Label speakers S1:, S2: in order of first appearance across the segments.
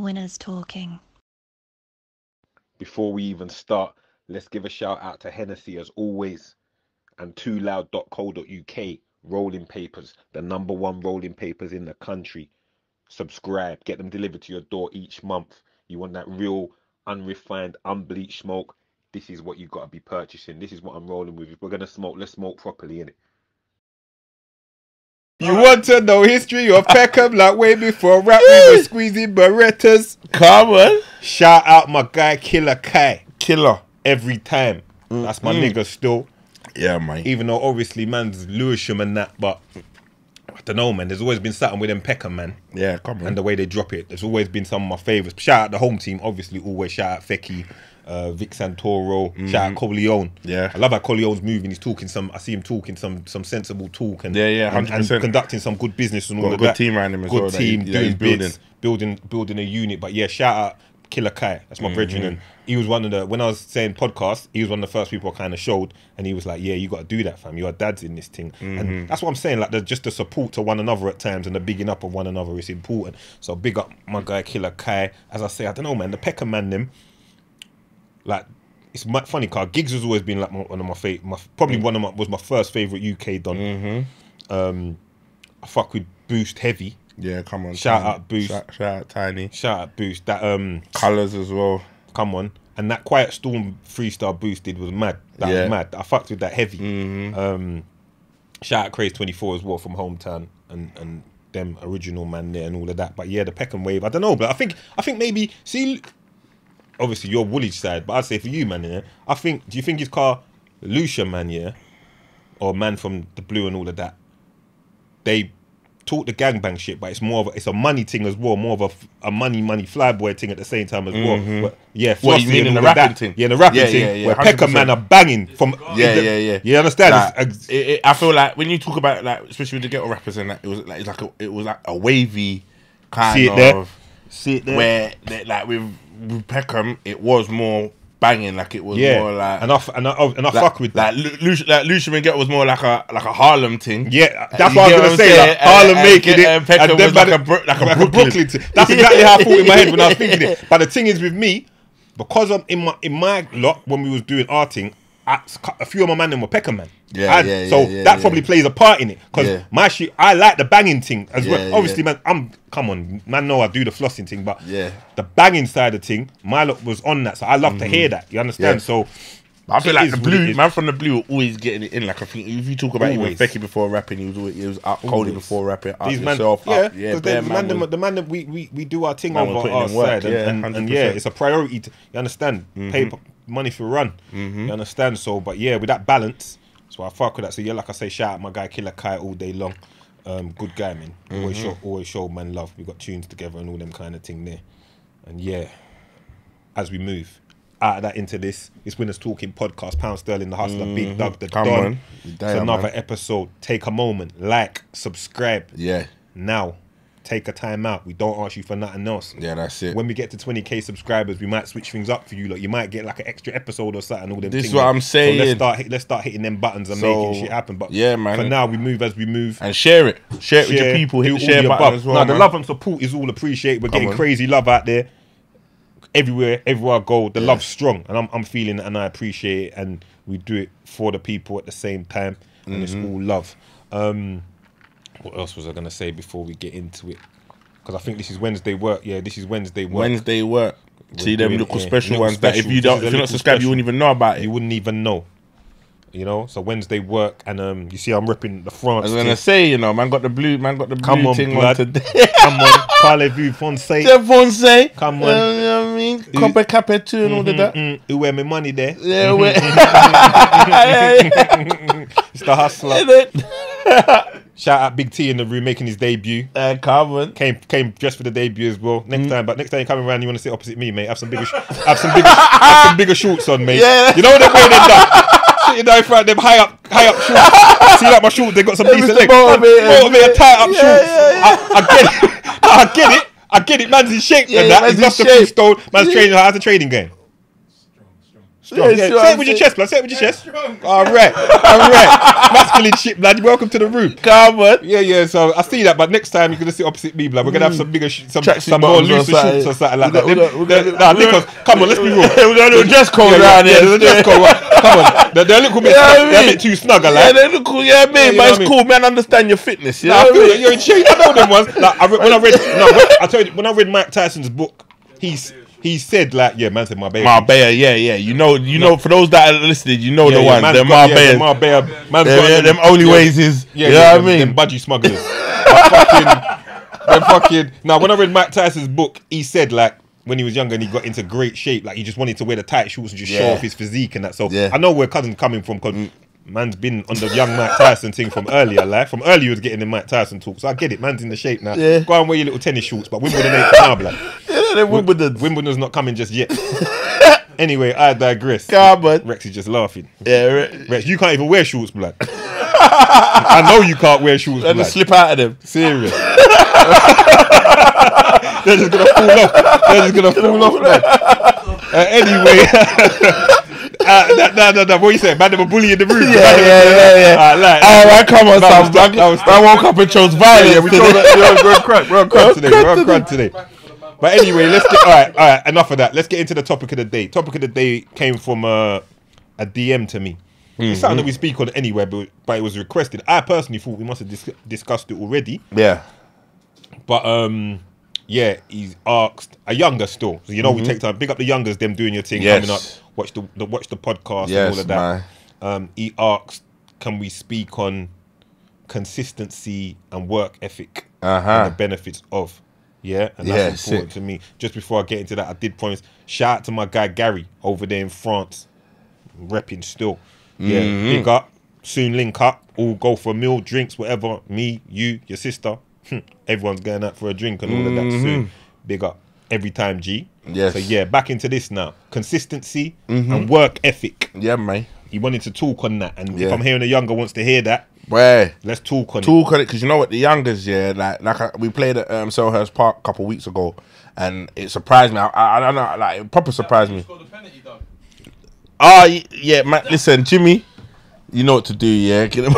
S1: winners talking.
S2: Before we even start, let's give a shout out to Hennessy as always, and tooloud.co.uk. Rolling papers, the #1 rolling papers in the country. Subscribe, get them delivered to your door each month. You want that real, unrefined, unbleached smoke? This is what you got to be purchasing. This is what I'm rolling with. If we're gonna smoke, let's smoke properly, innit? You want to know history of Peckham like way before rap? We were squeezing Berettas.
S3: Come on.
S2: Shout out my guy Killer Kai.
S3: Killer.
S2: Every time. That's my nigga still.
S3: Yeah, man.
S2: Even though obviously man's Lewisham and that, but I don't know, man. There's always been something with them Peckham, man.
S3: Yeah, come on.
S2: And the way they drop it. There's always been some of my favourites. Shout out the home team, obviously. Always shout out Fecky, Vic Santoro. Shout out Corleone.
S3: Yeah.
S2: I love how Corleone's moving. He's talking some. I see him talking some sensible talk and
S3: 100%.
S2: and conducting some good business and all
S3: Got
S2: of
S3: a good
S2: that.
S3: team around him as
S2: good
S3: well.
S2: Team,
S3: he's
S2: building a unit. But yeah, shout out Killer Kai. That's my brethren. And he was one of the, when I was saying podcast, he was one of the first people I kind of showed, and he was like, yeah, you got to do that, fam. Your dad's in this thing. And that's what I'm saying, like just the support to one another at times and the bigging up of one another is important. So big up my guy Killer Kai. As I say, I don't know, man, the Peckham man them, like, it's funny because Giggs has always been like one of my favorite, probably was my first favourite UK don. I fuck with Boost heavy.
S3: Yeah, come on.
S2: Shout out Boost.
S3: Shout out Tiny.
S2: Shout out Boost. That
S3: Colours as well.
S2: Come on. And that Quiet Storm freestyle Boost did was mad. That was mad. I fucked with that heavy. Shout out Craze 24 as well from Hometown and them original man there and all of that. But yeah, the Peckham wave, I don't know, but I think maybe, see, obviously your Woolwich side, but I'd say for you, man, yeah, do you think he's called Lucia, man, yeah? Or man from the Blue and all of that? They talk the gangbang shit, but it's more of it's a money thing as well, more of a money flyboy thing at the same time as well. But yeah,
S3: what you mean in the rapping thing?
S2: Yeah, the rapping thing, where Peckham man are banging from.
S3: Yeah.
S2: You understand?
S3: Like, I feel like when you talk about like, especially with the ghetto rappers and that, it was like a wavy kind of. See it there. Where like with Peckham, it was more banging, like it was more like,
S2: and I fuck with
S3: that. Lucian and Ghetto was more like a Harlem thing.
S2: Yeah, that's what I was gonna say. Like, Harlem making it, and
S3: Peckham was like a Brooklyn
S2: thing. That's exactly how I thought in my head when I was thinking it. But the thing is with me, because I'm in my lot when we was doing our thing, a few of my man were Peckham man. So that probably plays a part in it. Because my shit, I like the banging thing as well. Obviously, man, come on, man, know I do the flossing thing, but the banging side of the thing, my lot was on that. So I love to hear that. You understand? So
S3: I feel like the Blue man from the Blue were always getting it in. Like I think if you talk about even Becky before rapping, he was up Cody before rapping. These yourself
S2: man,
S3: up.
S2: The man that we do our thing over our side, and it's a priority. You understand? Pay money for run. You understand? So, but yeah, with that balance, so I fuck with that. So yeah, like I say, shout out my guy Killer Kai all day long. Good guy, man. Always show man love. We got tunes together and all them kind of thing there. And yeah, as we move out of that into this, it's Winners Talking podcast. Pound Sterling, the Hustler, Big Doug, the Don. It's another episode. Take a moment, like, subscribe.
S3: Yeah.
S2: Now, take a time out. We don't ask you for nothing else.
S3: Yeah, that's it.
S2: When we get to 20k subscribers, we might switch things up for you. Like, you might get like an extra episode or something. All them
S3: this is what I'm saying.
S2: So let's start hitting them buttons and making shit happen. But
S3: yeah, man.
S2: For now, we move as we move.
S3: And share it with your people. Hit the share button as well.
S2: Now, the love and support is all appreciated. We're getting crazy love out there. Everywhere I go, the love's strong, and I'm feeling it, and I appreciate it, and we do it for the people at the same time, and it's all love. What else was I gonna say before we get into it? Because I think this is Wednesday work. Yeah, this is Wednesday work.
S3: Wednesday work. See them little special ones that if you're not subscribed, you wouldn't even know about it.
S2: You wouldn't even know. You know, so Wednesday work, and you see, I'm repping the France.
S3: I was gonna say, you know, man got the blue thing on today.
S2: Come on, parlez-vous, Fonse.
S3: Fonse.
S2: Come on.
S3: You know what I mean? Copper Capet too and all of that.
S2: Who wear my money there?
S3: Yeah,
S2: it's the Hustler. Shout out Big T in the room making his debut.
S3: Carvin
S2: came dressed for the debut as well. Next time you're coming around, you want to sit opposite me, mate. Have some bigger shorts on, mate.
S3: Yeah.
S2: You know what they're wearing that. Sitting down in front of them high up shorts. See like my shorts, they got some decent legs. Motivated, tight up shorts. I get it. Man's in shape and that. He's lost a few stone. Man's training. How's the training going? Strong. Yeah, say it with your chest, blood. Say it with your chest. All right. Masculine shit, blood. Welcome to the room.
S3: Come on.
S2: Yeah. So I see that, but next time you're gonna sit opposite me, blood. We're gonna have some bigger, some more looser shorts or something like that. Nah, Nicholas, come on, let's be real.
S3: We're gonna do a dress code around here.
S2: There's a dress code. Come on, they're a little bit, they're a bit too snug, like.
S3: Yeah, they look cool. Yeah, man, but it's cool, man. Understand your fitness.
S2: Nah, I feel that you're in shape. I know them ones. Like I told you when I read Mike Tyson's book, he said like, yeah, man said
S3: Marbella, yeah. You know, for those that are listening, you know the ones. They're Marbella. Them only ways is, you know what I mean?
S2: Them budgie smugglers. fucking. Now, when I read Mike Tyson's book, he said like, when he was younger and he got into great shape, like he just wanted to wear the tight shorts and just show off his physique and that. So I know where Cousin's coming from, because man's been on the young Mike Tyson thing from earlier. Like from earlier, he was getting the Mike Tyson talk. So I get it. Man's in the shape now. Yeah. Go and wear your little tennis shorts, but Wimbledon ain't now, blood. Wimbledon's not coming just yet. Anyway, I digress. Rex is just laughing.
S3: Yeah,
S2: Rex, you can't even wear shorts, blood. I know you can't wear shorts, blood.
S3: Just slip out of them.
S2: Serious. They're just gonna fall off. Man. Anyway. No. What you saying? Man, they were bullying in the room.
S3: Yeah. Alright, come on, Sam. I woke up and chose violence.
S2: Yeah, we told that. We're on crud today. But anyway, let's get all right. Enough of that. Let's get into the topic of the day. Topic of the day came from a DM to me. It's something that we speak on anywhere, but it was requested. I personally thought we must have discussed it already.
S3: Yeah.
S2: But yeah, he's asked a younger still. So, you know, we take time. Big up the youngers, them doing your thing, coming up. Watch the podcast and all of that. He asked, can we speak on consistency and work ethic and the benefits of? Yeah, and that's important to me. Just before I get into that, I did promise. Shout out to my guy Gary over there in France, repping still. Yeah, big up. Soon link up. All go for a meal, drinks, whatever. Me, you, your sister. Everyone's going out for a drink and all of that soon. Big up. Every time, G.
S3: Yes.
S2: So yeah, back into this now. Consistency and work ethic.
S3: Yeah, man.
S2: He wanted to talk on that, and if I'm hearing a younger wants to hear that, let's talk on it.
S3: Because you know what, the youngers, we played at Selhurst Park a couple of weeks ago, and it surprised me. I don't know, like it proper surprised me. Yeah, man. Listen, Jimmy, you know what to do. Yeah, get him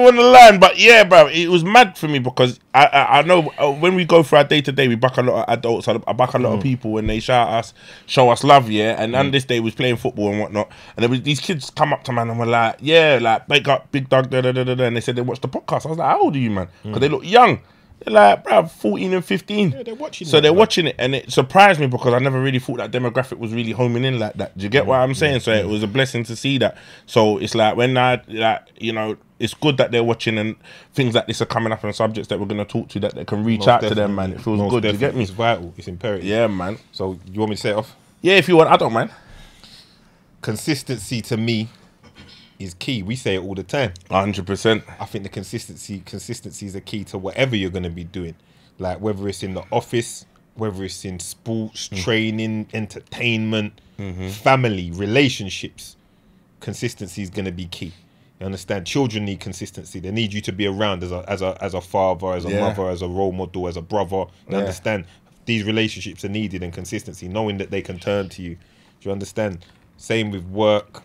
S3: on the line. But yeah, bro, it was mad for me because I know when we go through our day to day, we back a lot of adults, I back a lot of people when they shout us, show us love, and on this day we was playing football and whatnot, and there was these kids come up to man and were like, wake up, big dog, and they said they watched the podcast. I was like, how old are you, man? Because they look young. They're like, bro, 14 and 15.
S2: Yeah, they're watching.
S3: So they're watching it, and it surprised me because I never really thought that demographic was really homing in like that. Do you get what I'm saying? So it was a blessing to see that. So it's like when it's good that they're watching and things like this are coming up on subjects that we're going to talk to that they can reach out to them, man. It feels good. Do you get me?
S2: It's vital. It's imperative.
S3: Yeah, man.
S2: So you want me to say it off?
S3: Yeah, if you want. I don't mind.
S2: Consistency to me is key. We say it all the time.
S3: 100%.
S2: I think the consistency is a key to whatever you're going to be doing. Like whether it's in the office, whether it's in sports, training, entertainment, family, relationships. Consistency is going to be key. You understand? Children need consistency. They need you to be around as a father, as a mother, as a role model, as a brother. You understand? These relationships are needed, and consistency, knowing that they can turn to you. Do you understand? Same with work.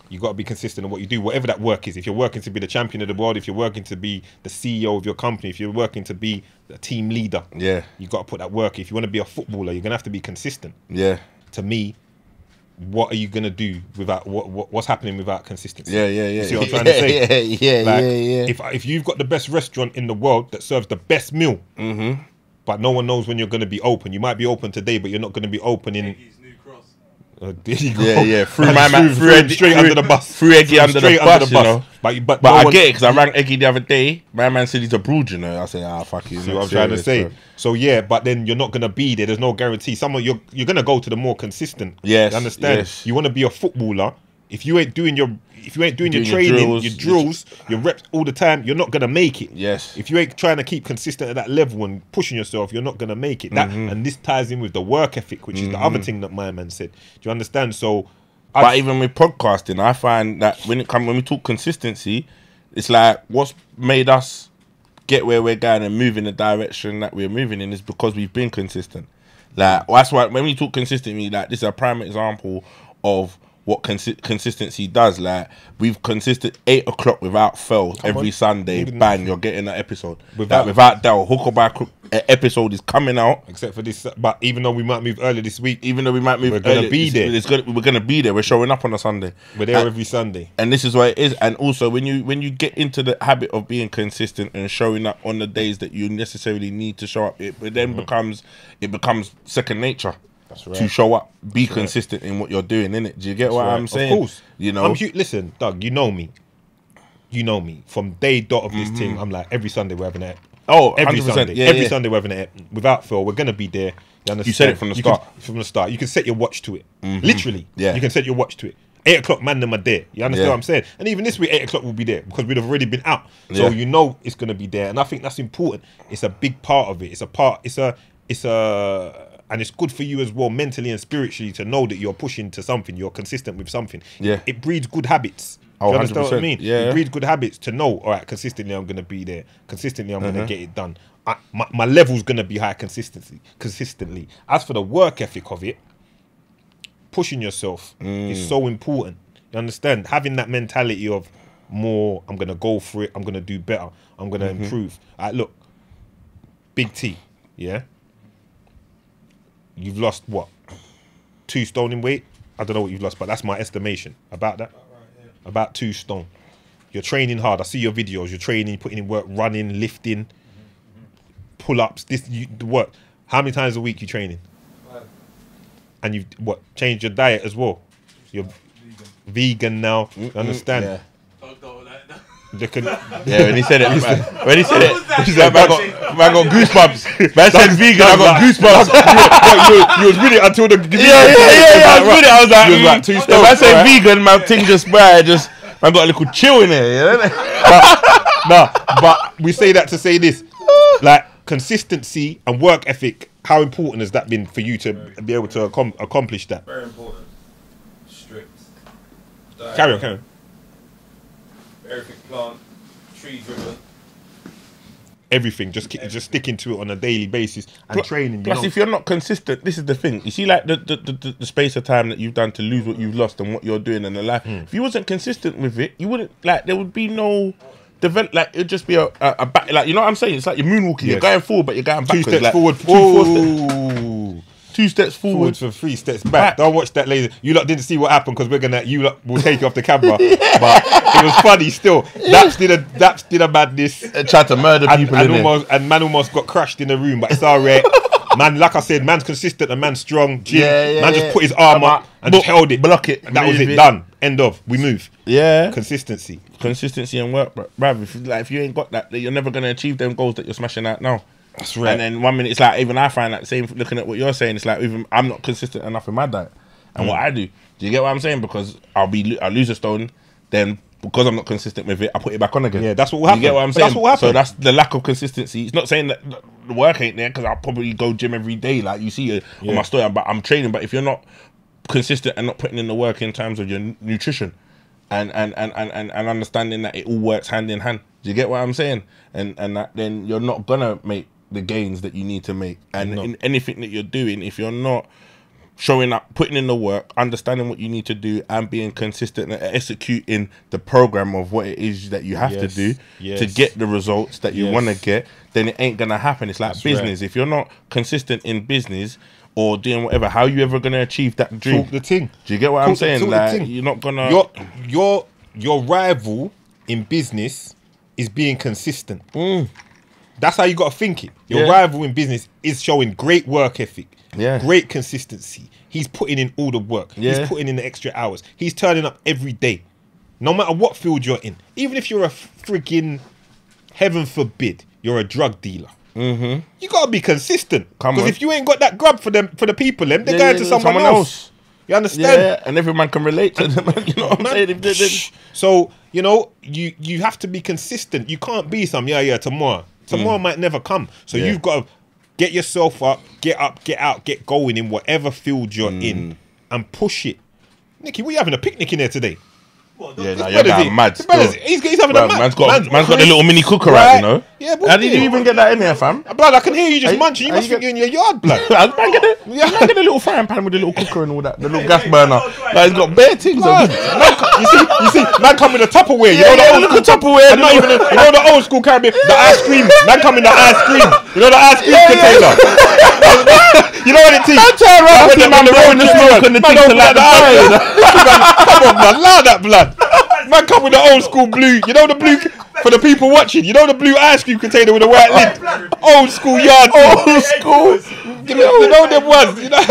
S2: You got to be consistent in what you do, whatever that work is. If you're working to be the champion of the world, if you're working to be the CEO of your company, if you're working to be a team leader, you got to put that work. If you want to be a footballer, you're gonna have to be consistent. Yeah. To me, what are you gonna do without what's happening without consistency? You see what I'm trying to say? If you've got the best restaurant in the world that serves the best meal, but no one knows when you're gonna be open. You might be open today, but you're not gonna be open in. There you go. Straight under the bus.
S3: Threw Eggy under the bus, you know. But I get it, because I rang Eggy the other day. My man said he's abroad, you know. I said, fuck you.
S2: See what I'm trying to say? Bro. So yeah, but then you're not gonna be there. There's no guarantee. You're gonna go to the more consistent. Yes. You understand? Yes. You want to be a footballer. If you ain't doing your training, your drills, your reps all the time, you're not gonna make it. Yes. If you ain't trying to keep consistent at that level and pushing yourself, you're not gonna make it. That and this ties in with the work ethic, which is the other thing that my man said. Do you understand? So,
S3: but even with podcasting, I find that when we talk consistency, it's like what's made us get where we're going and move in the direction that we're moving in is because we've been consistent. Like that's why when we talk consistently, like this is a prime example of what consistency does. Like we've consistent 8 o'clock without fail every Sunday. Bang, you're getting an episode. Without doubt, hook or by crook, an episode is coming out.
S2: Except for this, but even though we might move early this week,
S3: we're gonna be there. We're gonna be there. We're showing up on a Sunday.
S2: We're there every Sunday,
S3: and this is what it is. And also, when you get into the habit of being consistent and showing up on the days that you necessarily need to show up, it then becomes second nature. That's right. To show up, be consistent in what you're doing, innit? Do you get what I'm saying?
S2: Of course.
S3: You know.
S2: Listen, Doug. You know me. From day dot of this thing. I'm like every Sunday we're having it.
S3: Oh,
S2: every
S3: 100%.
S2: Sunday.
S3: Yeah,
S2: every Sunday we're having it. Without fail, we're gonna be there. You understand?
S3: You said it from the start.
S2: From the start, you can set your watch to it. Literally.
S3: Yeah.
S2: You can set your watch to it. 8 o'clock, man, them are there. You understand what I'm saying? And even this week, 8 o'clock will be there because we'd have already been out. So you know it's gonna be there, and I think that's important. It's a big part of it. And it's good for you as well, mentally and spiritually, to know that you're pushing to something, you're consistent with something.
S3: Yeah.
S2: It breeds good habits.
S3: Oh,
S2: Do you understand
S3: 100%.
S2: what I mean?
S3: Yeah.
S2: It breeds good habits to know, all right, consistently I'm going to be there. Consistently I'm going to get it done. My level's going to be high consistently. As for the work ethic of it, pushing yourself is so important. You understand? Having that mentality of more, I'm going to go for it, I'm going to do better, I'm going to improve. Look, Big T, yeah? You've lost what? 2 stone in weight? I don't know what you've lost, but that's my estimation. About that? About 2 stone. You're training hard. I see your videos. You're training, putting in work, running, lifting, pull-ups, the work. How many times a week you training? 5. And you've changed your diet as well? You're vegan now. You understand?
S1: Yeah.
S3: When he said it, man got goosebumps. Man said vegan, I got goosebumps.
S2: You was with it until the
S3: I was with it. I was like,
S2: you was like 2 stone.
S3: If I say vegan, my thing just I got a little chill in there.
S2: But we say that to say this, like consistency and work ethic. How important has that been for you to be able to accomplish that?
S1: Very important. Strict.
S2: Carry on.
S1: Everything plant, tree driven.
S2: Everything, just sticking to it on a daily basis and training.
S3: Plus, if you're not consistent, this is the thing. You see, like the space of time that you've done to lose what you've lost and what you're doing in the life. If you wasn't consistent with it, you wouldn't there would be no develop. Like it'd just be a back. Like you know what I'm saying? It's like you're moonwalking. Yes. You're going forward, but you're going backwards.
S2: 2 steps
S3: like,
S2: forward.
S3: 2 steps forward
S2: for 3 steps back. Don't watch that later. You lot didn't see what happened because you lot will take you off the camera. But it was funny still. Daps did a madness.
S3: Tried to murder people
S2: and man almost got crushed in the room, but it's alright. Man, like I said, man's consistent and man's strong. Man just put his arm up and just held it.
S3: Block it.
S2: And that was it. Done. End of. We move.
S3: Yeah.
S2: Consistency
S3: and work, bruv. If you ain't got that, you're never gonna achieve them goals that you're smashing out now.
S2: That's right.
S3: And then 1 minute it's like, even I find that same, looking at what you're saying, it's like even I'm not consistent enough in my diet and what I do. Do you get what I'm saying? Because I'll lose a stone, then because I'm not consistent with it, I put it back on again.
S2: Yeah, that's what will happen.
S3: You get what I'm saying?
S2: That's what will happen.
S3: So that's the lack of consistency. It's not saying that the work ain't there, because I'll probably go gym every day, like you see on my story. But I'm training. But if you're not consistent and not putting in the work in terms of your nutrition and understanding that it all works hand in hand, do you get what I'm saying? And that, then you're not gonna make the gains that you need to make. And in anything that you're doing, if you're not showing up, putting in the work, understanding what you need to do, and being consistent and executing the program of what it is that you have to do to get the results that you want to get, then it ain't gonna happen. It's like business. If you're not consistent in business or doing whatever, how are you ever gonna achieve that dream?
S2: Talk the thing.
S3: Do you get what I'm saying? Like, you're not gonna.
S2: Your rival in business is being consistent. That's how you got to think it. Your rival in business is showing great work ethic, great consistency. He's putting in all the work. He's putting in the extra hours. He's turning up every day, no matter what field you're in. Even if you're a freaking, heaven forbid, you're a drug dealer. You got to be consistent. Because if you ain't got that grub for the people, they're going to someone else. You understand?
S3: Yeah, and everyone can relate to them. You know what I'm saying?
S2: So, you know, you have to be consistent. You can't be tomorrow. Tomorrow might never come. So you've got to get yourself up, get out, get going in whatever field you're in and push it. Nicky, we having a picnic in there today?
S3: You're going mad.
S2: He's having a mad.
S3: Man's got the little mini cooker out, you know?
S2: Yeah,
S3: How did you even get that in there, fam?
S2: Blood, I can hear you just munching. You must think you're in your yard, blood.
S3: I get a little frying pan with a little cooker and all that, the little gas burner. Like, it's got bare things on it.
S2: You see, man come with a Tupperware. You know the old Tupperware. Not even, you know the old school Caribbean, the ice cream. Man come in the ice cream. You know the ice cream container. You know what it is?
S3: Man, the road, the smoke and the thing to like the fire.
S2: Come on, man, allow that, blood. Man come with the old school blue. You know the blue. For the people watching, you know the blue ice cream container with the white lid? Old school yard. Old school. You know them ones. You know.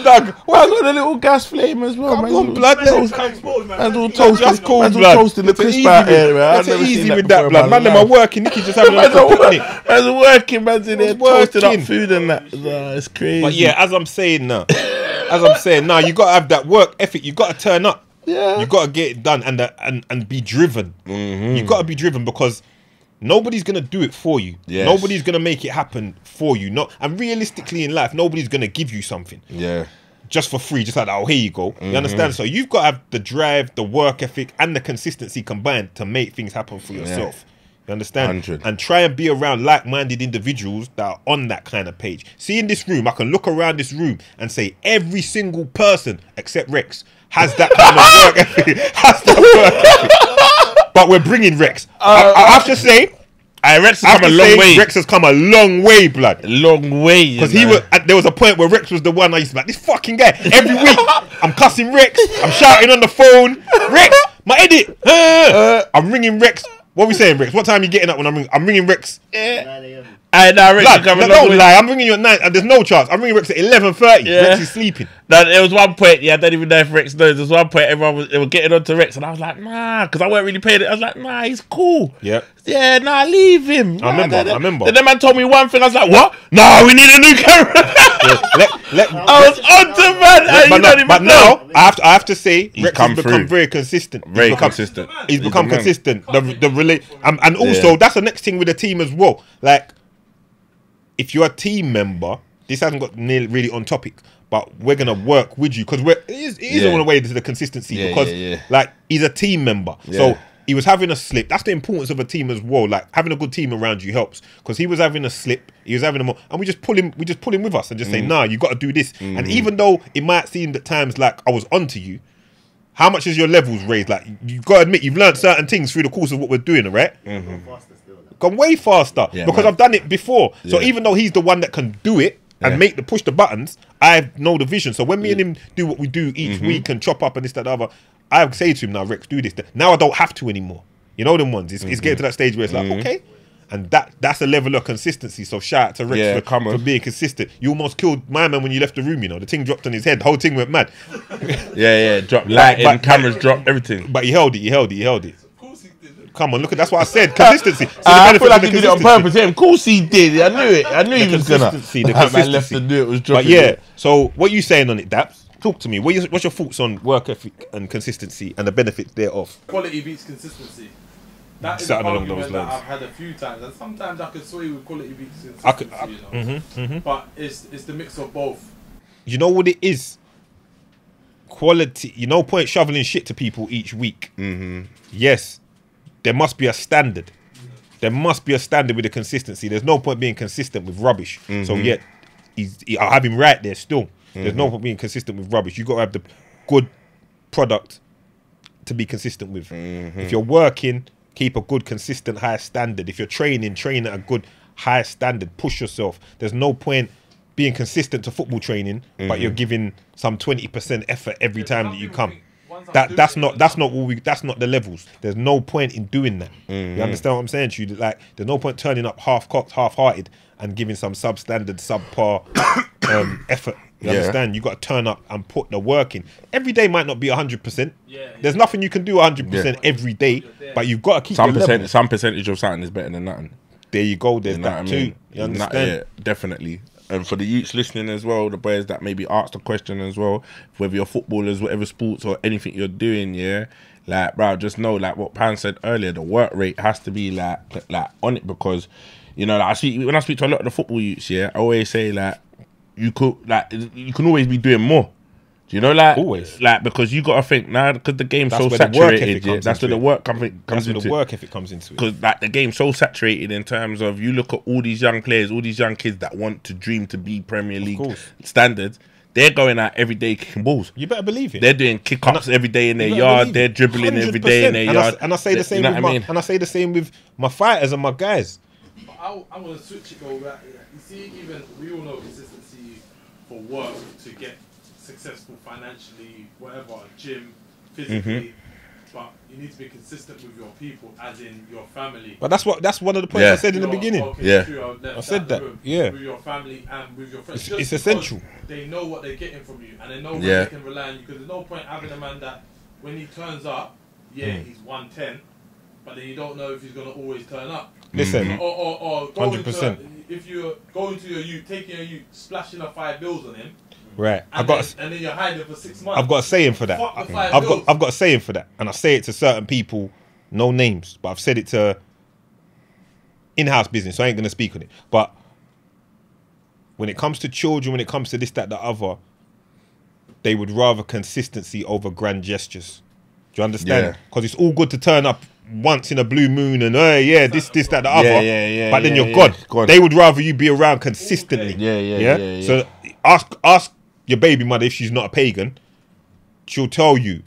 S2: Doug,
S3: well, I got a little gas flame as well, man.
S2: On, blood.
S3: That's all toasting.
S2: Just cool,
S3: that's
S2: blood.
S3: Toasting the crisp out here, man.
S2: That's easy with that, blood. Man, them are working. Nicky's just having a picnic.
S3: Man's working, man's in there toasting up food and that. It's crazy.
S2: But yeah, as I'm saying now, you got to have that work ethic. You got to turn up.
S3: Yeah.
S2: You got to get it done and be driven. You got to be driven because nobody's going to do it for you.
S3: Yes.
S2: Nobody's going to make it happen for you. And realistically in life, nobody's going to give you something.
S3: Yeah.
S2: Just for free, just like that. Oh, here you go. You understand? So you've got to have the drive, the work ethic, and the consistency combined to make things happen for yourself. You understand?
S3: 100.
S2: And try and be around like-minded individuals that are on that kind of page. See, in this room, I can look around this room and say every single person except Rex has that kind of work ethic. But we're bringing Rex. I have to say,
S3: Rex has come a long way.
S2: Rex has come a long way, blood.
S3: A long way.
S2: Because there was a point where Rex was the one I used to be like, this fucking guy. Every week, I'm cussing Rex. I'm shouting on the phone. Rex, my edit. I'm ringing Rex. What are we saying, Rex? What time are you getting up when I'm ringing Rex?
S4: 9 a.m.
S2: Rex, don't lie. I'm ringing you at 9 and there's no chance. I'm ringing Rex at 11:30.
S3: Yeah.
S2: Rex is sleeping.
S3: No, there was one point, I don't even know if Rex knows. There was one point they were getting on to Rex and I was like, nah, because I weren't really paying it. I was like, nah, he's cool.
S2: Yeah.
S3: Yeah, nah, leave him.
S2: I remember.
S3: Then the man told me one thing. I was like, what? Nah, we need a new camera. I was on to man.
S2: But now, I have to say, Rex has become
S3: through.
S2: very consistent.
S3: Very consistent.
S2: He's become consistent. And also, that's the next thing with the team as well. Like, if you're a team member, this hasn't got really on topic, but we're gonna work with you because it is on the way to the consistency because like he's a team member. So he was having a slip. That's the importance of a team as well. Like having a good team around you helps because he was having a slip. He was having and we just pull him with us and just say, nah, you got to do this. And even though it might seem at times like I was onto you, how much is your levels raised? Like you've got to admit you've learned certain things through the course of what we're doing, right? Gone way faster because I've done it before. So even though he's the one that can do it and push the buttons, I know the vision. So when me and him do what we do each week and chop up and this, that, the other, I say to him now, Rex, do this. Now I don't have to anymore. You know them ones. It's getting to that stage where it's like, okay. And that's a level of consistency. So shout out to Rex for being consistent. You almost killed my man when you left the room, you know. The thing dropped on his head. The whole thing went mad.
S3: Dropped lighting, cameras dropped, everything.
S2: But he held it. Come on, look at that's what I said. Consistency. So
S3: I feel like he did it on purpose. Of course he did. I knew it. I knew he was gonna.
S2: The consistency.
S3: Man left to do it. Was dropping.
S2: But yeah. So what are you saying on it, Daps? Talk to me. What's your thoughts on work ethic and consistency and the benefits thereof?
S1: Quality beats consistency. That is
S2: Something
S1: an
S2: along those
S1: argument that
S2: lines.
S1: I've had a few times, and sometimes I could sway with quality beats consistency. But it's the mix of both.
S2: You know what it is? Quality. You know, point shoveling shit to people each week. Yes. There must be a standard. There must be a standard with the consistency. There's no point being consistent with rubbish. So yet, I'll have him right there still. There's no point being consistent with rubbish. You got to have the good product to be consistent with. If you're working, keep a good, consistent, high standard. If you're training, train at a good, high standard. Push yourself. There's no point being consistent to football training, but you're giving some 20% effort every time that you come. That's not the levels. There's no point in doing that. You understand what I'm saying to you? Like, there's no point turning up half-cocked, half-hearted and giving some substandard, subpar effort. You understand? You got to turn up and put the work in. Every day might not be 100%. There's nothing you can do 100% every day, but you've got to keep
S3: some percentage of something is better than nothing.
S2: There you go. There's that too. You understand?
S3: Definitely. And for the youths listening as well, the boys that maybe asked a question as well, whether you're footballers, whatever sports or anything you're doing, like, bro, just know, like what Pan said earlier, the work rate has to be like on it because, you know, like when I speak to a lot of the football youths, I always say like you can always be doing more. Do you know, like,
S2: always,
S3: like, because you got to think now, because the game's
S2: that's
S3: so
S2: where
S3: saturated. That's where the work comes into.
S2: That's where the work ethic comes into it.
S3: Because like the game's so saturated in terms of, you look at all these young players, all these young kids that want to dream to be Premier League standards. They're going out every day kicking balls.
S2: You better believe it.
S3: They're doing kick-ups every day in their yard. They're dribbling every day in their yard.
S2: And I say the same. And I say the same with my fighters and my guys.
S1: I'm gonna switch it though. Like, you see, even we all know consistency for work to get successful financially, whatever, gym, physically. But you need to be consistent with your people, as in your family.
S2: But that's one of the points I said in the beginning.
S1: Okay, true,
S2: I said that. Yeah.
S1: With your family and with your friends.
S2: It's essential.
S1: They know what they're getting from you, and they know when they can rely on you. Because there's no point having a man that, when he turns up, he's 110, but then you don't know if he's gonna always turn up.
S2: Listen,
S1: or going
S2: 100%.
S1: If you're going to your youth, taking your youth, splashing a 5 bills on him.
S2: Right,
S1: and then you're hiding for 6 months.
S2: I've got a saying for that. I've got a saying for that, and I say it to certain people, no names, but I've said it to in-house business, so I ain't gonna speak on it. But when it comes to children, when it comes to this, that, the other, they would rather consistency over grand gestures. Do you understand? Because it's all good to turn up once in a blue moon and this, that, the other. But then you're gone. They would rather you be around consistently. So ask your baby mother if she's not a pagan. She'll tell you,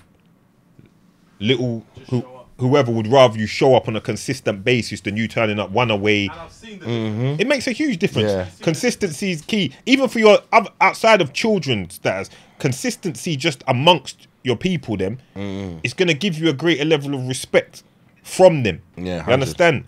S2: whoever would rather you show up on a consistent basis than you turning up one away.
S1: And I've seen the
S2: It makes a huge difference. Consistency is key, even for your outside of children status. Consistency just amongst your people, it's gonna give you a greater level of respect from them. You understand?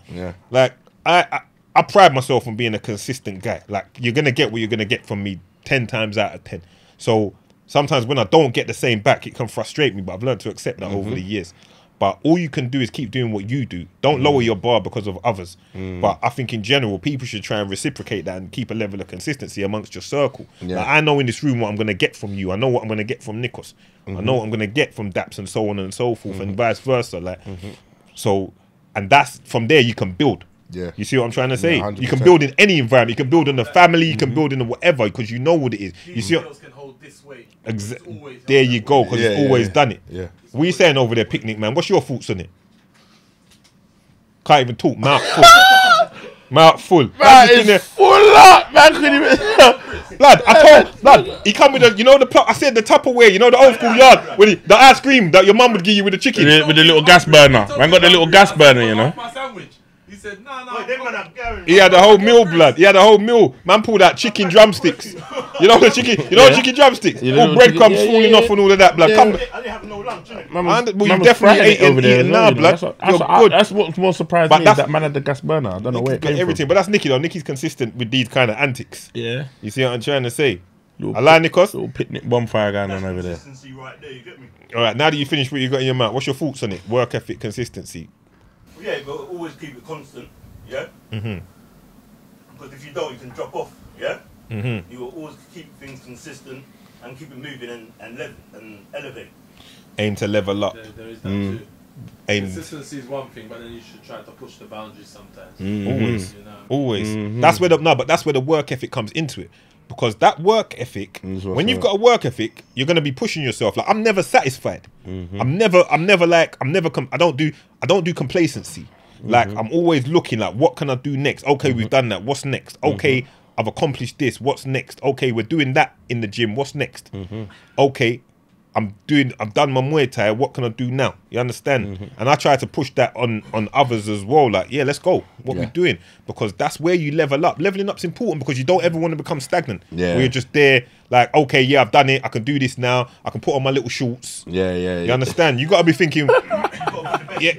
S2: Like I pride myself on being a consistent guy. Like, you're gonna get what you're gonna get from me 10 times out of 10. So sometimes when I don't get the same back, it can frustrate me, but I've learned to accept that over the years. But all you can do is keep doing what you do. Don't lower your bar because of others. But I think in general, people should try and reciprocate that and keep a level of consistency amongst your circle. Like, I know in this room what I'm going to get from you. I know what I'm going to get from Nikos. I know what I'm going to get from Daps and so on and so forth, and vice versa. Like, so, and that's from there you can build. You see what I'm trying to say? You can build in any environment. You can build in the family. You can build in the whatever, because you know what it is. You see what,
S1: can hold this way.
S2: there you go, because it's always done it. What are you saying over there, Picnic Man? What's your thoughts on it? Can't even talk. Mouth full. Mouth full.
S3: Man, it's full up. Man, couldn't even.
S2: Blood, I told blood. He come with the, you know the I said the Tupperware, you know the old school yard with the ice cream that your mum would give you with the chicken,
S3: with the little gas burner. Man got the little gas burner, you know.
S1: My sandwich. He said, no.
S2: He had the whole meal, blood. He had the whole meal. Man pulled out chicken drumsticks. You know the chicken. You know chicken drumsticks. All breadcrumbs falling off and all of that, blood. Come.
S4: I didn't have no lunch, innit?
S2: Well, you definitely ate over there now, blood.
S3: You're good. That's what's more surprised me, is that man had the gas burner. I don't know where it came
S2: everything,
S3: from.
S2: but that's Nicky though. Nicky's consistent with these kind of antics.
S3: Yeah.
S2: You see what I'm trying to say?
S3: Little
S2: I lie, Nikos.
S3: Little picnic bonfire going on over there.
S4: Consistency right there, you get me?
S2: All right, now that you finished what you got in your mouth, what's your thoughts on it? Work ethic, consistency.
S4: Yeah, but always keep it constant, yeah? Because if you don't, you can drop off, yeah? You will always keep things consistent and keep it moving and elevate.
S2: Aim to level up.
S1: There is that too.
S2: Consistency
S1: is one thing, but then you should try to push the boundaries sometimes.
S2: Always.
S1: You know?
S2: Always. That's where that's where the work ethic comes into it. Because that work ethic, when you've got a work ethic, you're gonna be pushing yourself. Like, I'm never satisfied. I don't do complacency. Like, I'm always looking like, what can I do next? Okay, we've done that. What's next? Okay, I've accomplished this. What's next? Okay, we're doing that in the gym. What's next? Okay, I've done my Muay Thai. What can I do now? You understand? And I try to push that on others as well. Like, yeah, let's go. What we're doing, because that's where you level up. Leveling up's important, because you don't ever want to become stagnant. Where you're just there, like, okay, yeah, I've done it. I can do this now. I can put on my little shorts. You understand? You got to be thinking. Now you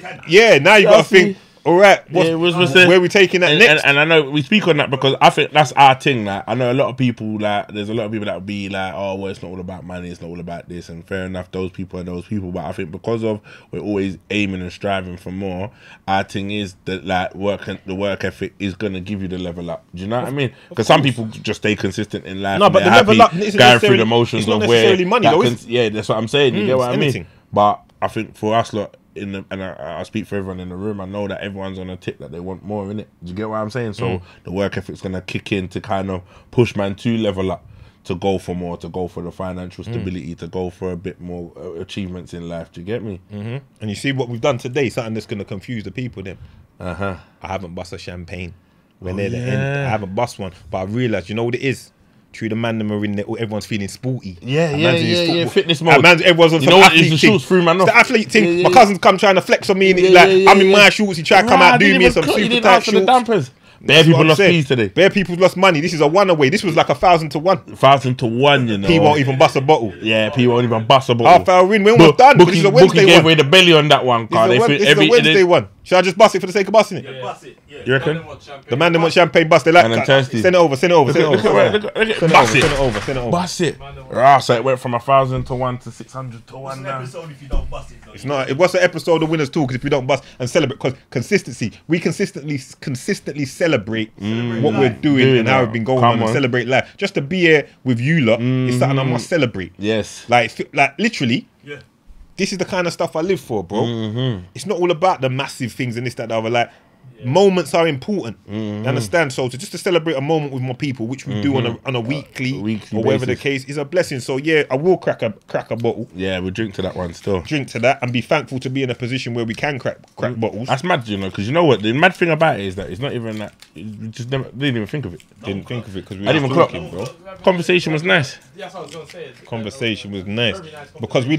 S2: got to think. All right, where are we taking that next?
S3: And I know we speak on that because I think that's our thing. Like, I know a lot of people, like, there's a lot of people that will be like, oh, well, it's not all about money, it's not all about this, and fair enough, those people are those people. But I think because of we're always aiming and striving for more, our thing is that, like, the work ethic is gonna give you the level up. Do you know what I mean? Because some people just stay consistent in life.
S2: No, but the level up isn't
S3: going through the motions
S2: it's not
S3: of
S2: necessarily
S3: where
S2: money, though,
S3: yeah, that's what I'm saying. You get what I mean?
S2: anything.
S3: But I think for us, lot. And I speak for everyone in the room. I know that everyone's on a tip that they want more in it. Do you get what I'm saying? So the work ethic's gonna kick in to kind of push man to level up, to go for more, to go for the financial stability, to go for a bit more achievements in life. Do you get me?
S2: And you see what we've done today, something that's going to confuse the people then.
S3: Uh-huh.
S2: I haven't bust a champagne. We're near the end. I haven't bust one, but I realised, you know what it is? True, the man them are in there, everyone's feeling sporty.
S3: Yeah, fitness mode.
S2: Everyone's on some athlete thing. It's the athlete thing. My cousin's come trying to flex on me, and I'm in my shorts, he try to come out, do me in some super tight shorts.
S3: Bare people lost fees today.
S2: Bare people lost money. This is a one away. This was like 1,000 to 1.
S3: 1,000 to 1, you know.
S2: P won't even bust a bottle.
S3: Yeah, P won't even bust a bottle.
S2: Half hour win. We're almost done. This is a Wednesday
S3: gave
S2: one.
S3: away the belly on that one, car.
S2: This is a Wednesday one. Should I just bust it for the sake of busting it?
S4: Yeah, bust it. Yeah.
S3: You reckon?
S2: The man that want champagne bust. They like that. Send it over. Send it over. Send it over.
S3: Bust it.
S2: Send it over. Send it over.
S3: Bust it. Ah, so it went from 1,000 to 1 to 600 to 1 now.
S4: Episode if you don't bust it.
S2: It's not. It was an episode of Winners Talk, because if we don't bust and celebrate, because consistency, we consistently celebrate what we're doing and how we've been going on and celebrate life. Just to be here with you lot is something I must celebrate.
S3: Yes.
S2: Like literally.
S4: Yeah.
S2: This is the kind of stuff I live for, bro. It's not all about the massive things and this, that, the other. Like, moments are important. You understand? So just to celebrate a moment with my people, which we do on a weekly or whatever the case, is a blessing. So yeah, I will crack a bottle.
S3: Yeah, we'll drink to that one still.
S2: Drink to that and be thankful to be in a position where we can crack bottles.
S3: That's mad, you know, because you know what? The mad thing about it is that it's not even that. We just didn't even think of it.
S2: Didn't think of it because we
S3: I didn't even
S2: talking,
S3: clock. Conversation was nice.
S1: That's what I was going to say.
S2: Conversation was nice.
S1: Because
S2: we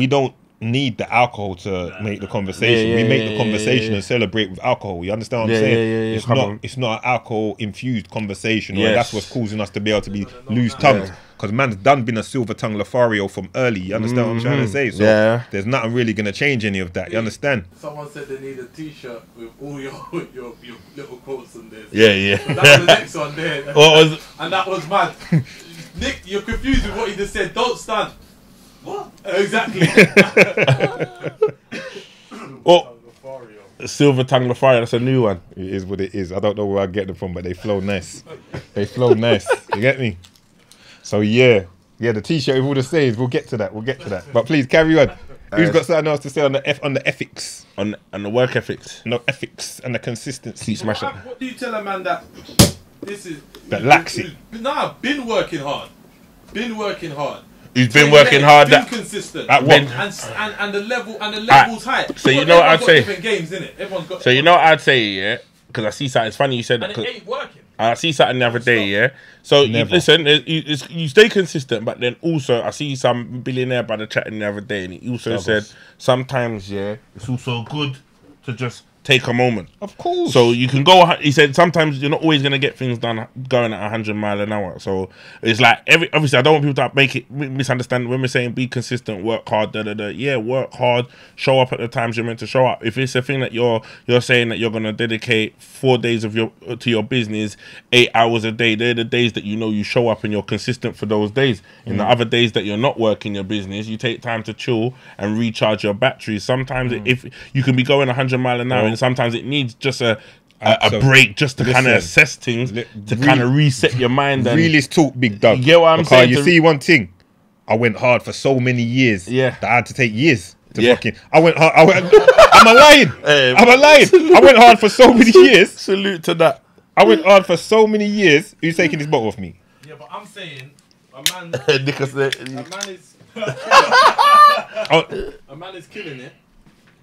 S2: don't need the alcohol to make the conversation. We make the conversation and celebrate with alcohol. You understand what I'm saying? It's not an alcohol infused conversation, or that's what's causing us to be able to be loose tongued. Because man's done been a silver tongue Lothario from early. You understand what I'm trying to say? So there's nothing really gonna change any of that. You understand?
S1: Someone said they need a T-shirt with all your little quotes on there.
S3: Yeah.
S1: So that was the next one there. And that was mad. Nick, you're confused with what he just said. Don't stand. What? Exactly.
S3: Silver tongue Lothario, that's a new one.
S2: It is what it is. I don't know where I get them from, but they flow nice. They flow nice. You get me? So yeah, the T-shirt with all the sayings. We'll get to that. But please carry on. Who's got something else to say on the ethics?
S3: On the work ethics.
S2: No, ethics and the consistency.
S3: Keep smashing.
S1: What do you tell a man that this is
S2: that lacks it?
S1: Nah, been working hard.
S3: Who's been working hard?
S1: Been consistent.
S2: At what?
S1: And the level's high.
S3: So you know what I'd say.
S1: Different games, innit? Everyone's got.
S3: So you know what I'd say, yeah? Because I see something. It's funny you said that.
S1: And it ain't working.
S3: I see something the other day, yeah. So listen, you stay consistent, but then also I see some billionaire brother chatting the other day, and he also said sometimes, yeah, it's also good to just take a moment.
S2: Of course.
S3: So you can go. He said sometimes you're not always gonna get things done going at 100 miles an hour. So it's like obviously I don't want people to make it misunderstand when we're saying be consistent, work hard. Yeah, work hard, show up at the times you're meant to show up. If it's a thing that you're saying that you're gonna dedicate 4 days to your business, 8 hours a day, they're the days that you know you show up and you're consistent for those days. In the other days that you're not working your business, you take time to chill and recharge your batteries. Sometimes if you can be going 100 miles an hour, and sometimes it needs just a break just to kind of assess things, to kind of reset your mind. And
S2: realist talk, big dog.
S3: You get what I'm saying?
S2: You see one thing, I went hard for so many years.
S3: Yeah,
S2: that I had to take years to fucking. I went hard. I'm a lying. I went hard for so many years.
S3: Salute to that.
S2: I went hard for so many years. Who's taking this bottle off me?
S1: Yeah, but I'm saying a man is killing it,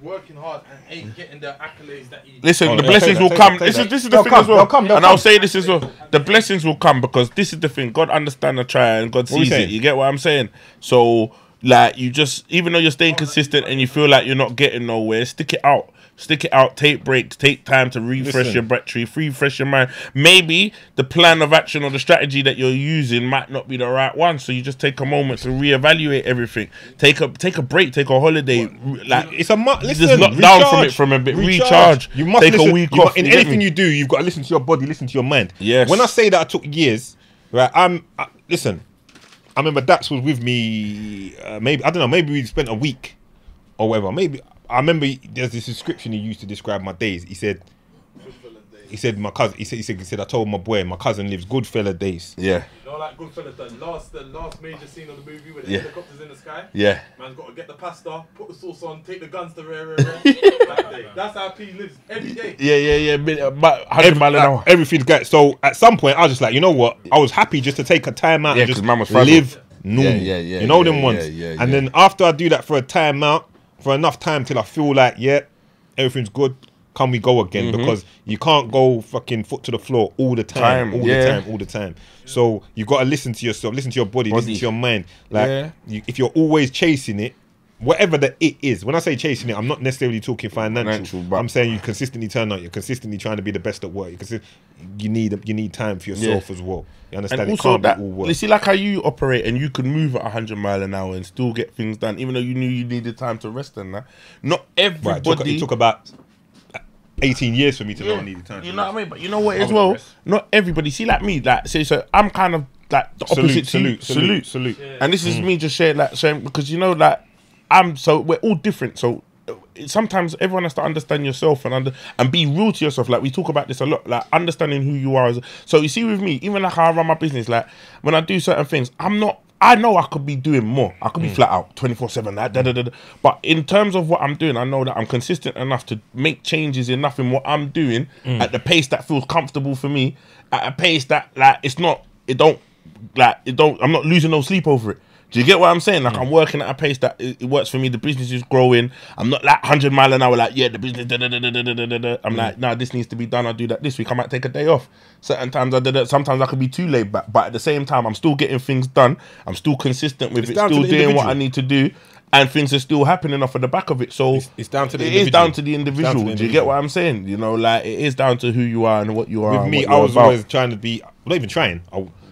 S1: working hard, and ain't getting the accolades that he.
S3: Listen, the blessings will come. This is the thing as well. And I'll say this as well. The blessings will come because this is the thing. God understands the try and God sees it. You get what I'm saying? So, like, you just, even though you're staying consistent and you feel like you're not getting nowhere, stick it out. Take breaks, take time to refresh your battery, refresh your mind. Maybe the plan of action or the strategy that you're using might not be the right one, so you just take a moment to reevaluate everything. Take a break, take a holiday. Like
S2: it's a
S3: just lock down from it from a bit. Recharge.
S2: You must
S3: take a week off.
S2: In anything you do, you've got to listen to your body, listen to your mind.
S3: Yes.
S2: When I say that I took years, right? Listen. I remember Dax was with me. Maybe I don't know. Maybe we spent a week or whatever. Maybe. I remember there's this description he used to describe my days. He said my cousin. He said I told my boy my cousin lives Goodfella days.
S3: Yeah.
S1: know, like Goodfella, the last major scene of the movie where the helicopter's in the sky.
S3: Yeah.
S1: Man's got to get the pasta, put the sauce on, take the guns to rare. That day. That's how P lives every day.
S3: Yeah. But 100 miles an hour.
S2: Everything's good. So at some point, I was just like, you know what? I was happy just to take a time out and just
S3: man was
S2: live normal.
S3: Yeah.
S2: You know them ones. And then after I do that for a time out, for enough time till I feel like, everything's good, can we go again? Because you can't go fucking foot to the floor all the time, all the time. So you got to listen to yourself, listen to your body, listen to your mind. Like, if you're always chasing it, whatever the it is, when I say chasing it, I'm not necessarily talking financial, but I'm saying you consistently turn out, you're consistently trying to be the best at work. You need time for yourself as well. You understand?
S3: And
S2: it
S3: also
S2: can't be all work.
S3: You see, like how you operate and you can move at 100 miles an hour and still get things done, even though you knew you needed time to rest and that. Not everybody.
S2: It took about 18 years for me to know I needed time.
S3: You know what I mean? But you know what as well? Not everybody. See, like me, like so I'm kind of like the opposite. Salute.
S2: Yeah.
S3: And this is me just sharing because you know, like we're all different. So sometimes everyone has to understand yourself and be real to yourself. Like we talk about this a lot, like understanding who you are. So you see with me, even like how I run my business, like when I do certain things, I know I could be doing more. I could be flat out 24/7. But in terms of what I'm doing, I know that I'm consistent enough to make changes enough in what I'm doing at the pace that feels comfortable for me, at a pace that I'm not losing no sleep over it. Do you get what I'm saying? Like I'm working at a pace that it works for me. The business is growing. I'm not like 100 miles an hour. Like the business. I'm like, nah, this needs to be done. I'll do that this week. I might take a day off. Certain times I did it. Sometimes I could be too laid back. But at the same time, I'm still getting things done. I'm still consistent with it. Still doing what I need to do, and things are still happening off of the back of it. So
S2: it's down to the
S3: individual. It is down to the individual. Do you get what I'm saying? You know, like it is down to who you are and what you are.
S2: With me, I was always trying to be. Not even trying.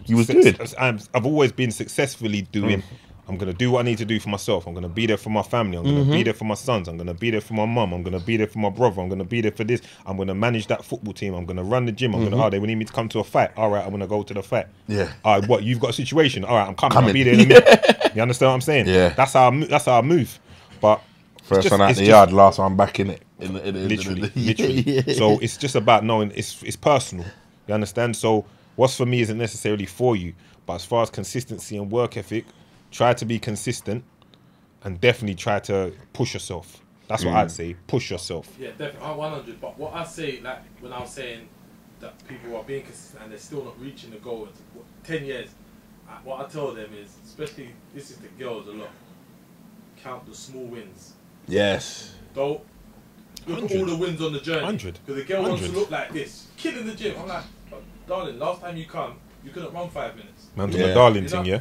S3: You was good.
S2: I've always been successfully doing. I'm going to do what I need to do for myself. I'm going to be there for my family. I'm going to be there for my sons. I'm going to be there for my mum. I'm going to be there for my brother. I'm going to be there for this. I'm going to manage that football team. I'm going to run the gym. I'm going to, they need me to come to a fight. All right, I'm going to go to the fight.
S3: Yeah.
S2: All right, what? You've got a situation. All right, I'm coming. I'll be there in a minute. You understand what I'm saying?
S3: Yeah.
S2: That's how I move. But
S3: first one out the yard, last one back in it.
S2: Literally. So it's just about knowing it's personal. You understand? So what's for me isn't necessarily for you. But as far as consistency and work ethic, try to be consistent and definitely try to push yourself. That's what I'd say. Push yourself.
S1: Yeah, definitely. 100. But what I say, like when I was saying that people are being consistent and they're still not reaching the goal, 10 years, what I tell them is, especially this is the girls a lot, count the small wins.
S3: Yes.
S1: Don't look at all the wins on the journey.
S2: 100.
S1: Because the girl wants to look like this, killing the gym. I'm like, darling, last time you come, you couldn't run 5 minutes.
S2: Man's on the darling thing, yeah?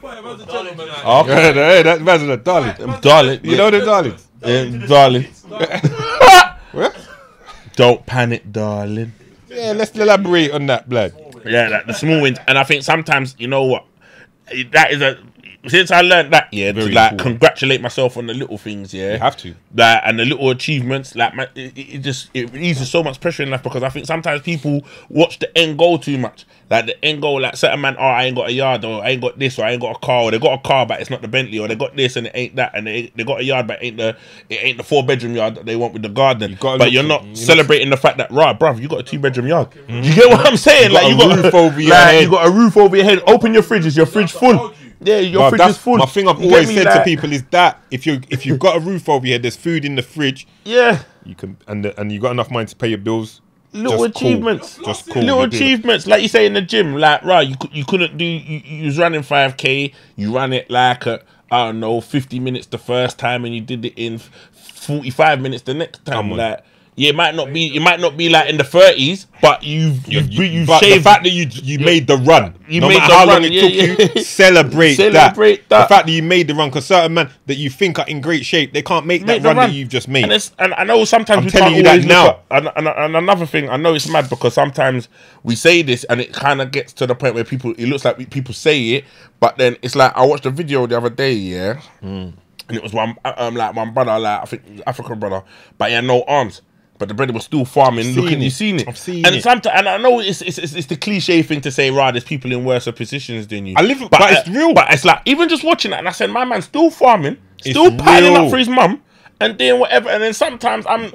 S1: Well, man's a gentleman.
S2: Hey, that man's on the darling.
S3: Darling.
S2: You know the darling?
S3: Darling. Don't panic, darling.
S2: Yeah, let's elaborate on that, blood.
S3: Yeah, like the small wins. And I think sometimes, you know what? That is since I learned that, to like congratulate myself on the little things,
S2: You have to.
S3: Like, and the little achievements, like it eases so much pressure in life, because I think sometimes people watch the end goal too much. Like the end goal, like certain man, I ain't got a yard, or I ain't got this, or I ain't got a car, or they got a car but it's not the Bentley, or they got this and it ain't that, and they got a yard but it ain't the 4-bedroom yard that they want with the garden. But you're not celebrating the fact that, right, bruv, you got a 2-bedroom yard. You get what I'm saying? Like you got a roof over your head. You got a roof over your head. Open your fridge. Is your fridge full? Yeah, your fridge is full.
S2: My thing I've always said to people is that if you've got a roof over your head, there's food in the fridge.
S3: Yeah,
S2: you can and you got enough money to pay your bills.
S3: Little achievements,
S2: just cool.
S3: Little achievements, like you say in the gym. Like, right, you couldn't do. You was running 5K. You ran it like I don't know, 50 minutes the first time, and you did it in 45 minutes the next time. Like, yeah, it might not be like in the 30s, but you've
S2: but
S3: shaved.
S2: The fact that you made the run,
S3: no
S2: matter how long it took you, celebrate that. The fact that you made the run, because certain men that you think are in great shape, they can't make that run that you've just made.
S3: And I know sometimes
S2: I'm
S3: we
S2: telling
S3: can't
S2: you that now.
S3: And another thing, I know it's mad because sometimes we say this and it kind of gets to the point where it looks like people say it, but then it's like I watched a video the other day, and it was one brother, like I think African brother, but he had no arms. But the brother was still farming. You seen it.
S2: I've seen
S3: and
S2: it.
S3: Sometimes, and I know it's the cliche thing to say, right, there's people in worse positions than you.
S2: But it's real.
S3: But it's like, even just watching that, and I said, my man's still farming, still piling up for his mum, and doing whatever. And then sometimes I've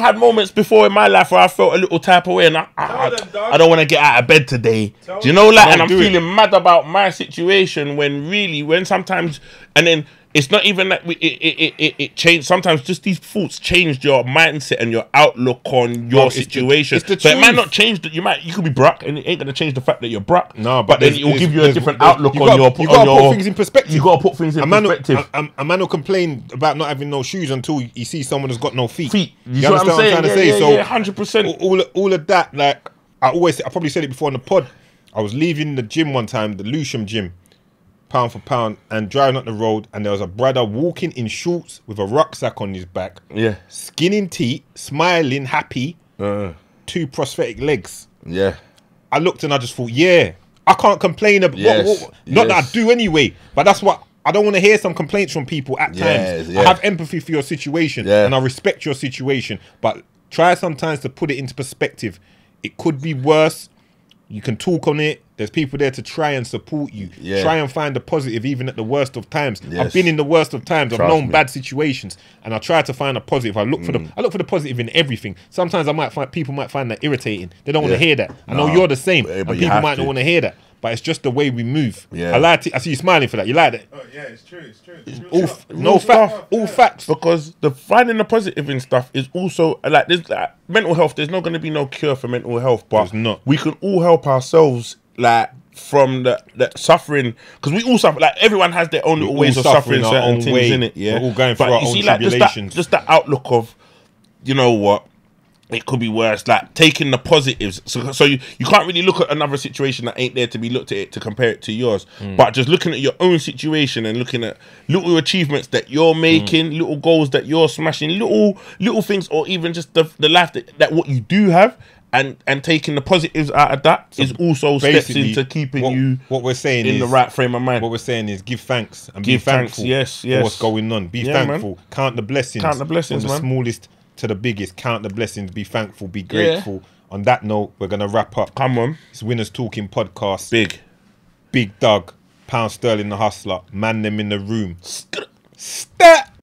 S3: had moments before in my life where I felt a little type of way, and I don't want to get out of bed today. Do you know, and I'm feeling mad about my situation when sometimes, and then it's not even that it changed. Sometimes just these thoughts changed your mindset and your outlook on your situation. So it might not change that you could be bruck, and it ain't gonna change the fact that you're bruck.
S2: No,
S3: but then it will give you a different outlook on your.
S2: You gotta put things in perspective.
S3: You gotta put things in perspective.
S2: A man will complain about not having no shoes until he sees someone who's got no feet.
S3: You understand what I'm trying to say? So 100%.
S2: All of that, like I probably said it before on the pod. I was leaving the gym one time, the Lewisham gym, pound for pound, and driving up the road, and there was a brother walking in shorts with a rucksack on his back, skin in teeth, smiling, happy, 2 prosthetic legs. I looked and I just thought, I can't complain about not that I do anyway, but that's what I don't want to hear. Some complaints from people at times. I have empathy for your situation, and I respect your situation, but try sometimes to put it into perspective. It could be worse. You can talk on it. There's people there to try and support you. Try and find the positive even at the worst of times. I've been in the worst of times. I've known bad situations, and I try to find a positive. I look for the positive in everything. Sometimes people might find that irritating. They don't want to hear that. I know you're the same, and people might not want to hear that. But it's just the way we move. I like it. I see you smiling for that. You like it?
S1: Oh yeah, it's true. It's true.
S2: All facts.
S3: Because the finding the positive in stuff is also like there's mental health. There's not going to be no cure for mental health, but we can all help ourselves like from the suffering, because we all suffer. Like everyone has their own little ways of suffering certain things in it. Yeah,
S2: we're all going through our own tribulations.
S3: Just that outlook of, you know what. It could be worse, like taking the positives. So you can't really look at another situation that ain't there to be looked at it to compare it to yours. But just looking at your own situation and looking at little achievements that you're making, little goals that you're smashing, little things, or even just the life that what you do have, and taking the positives out of that is also steps into keeping you
S2: what we're saying
S3: in the right frame of mind.
S2: What we're saying is give thanks and be thankful for what's going on. Be thankful. Man. Count the blessings.
S3: Count the blessings,
S2: from the smallest to the biggest. Count the blessings, be thankful, be grateful. On that note, we're gonna wrap up.
S3: Come on,
S2: it's Winners Talking Podcast.
S3: Big
S2: Doug, Pound Sterling the Hustler, man them in the room. Stat.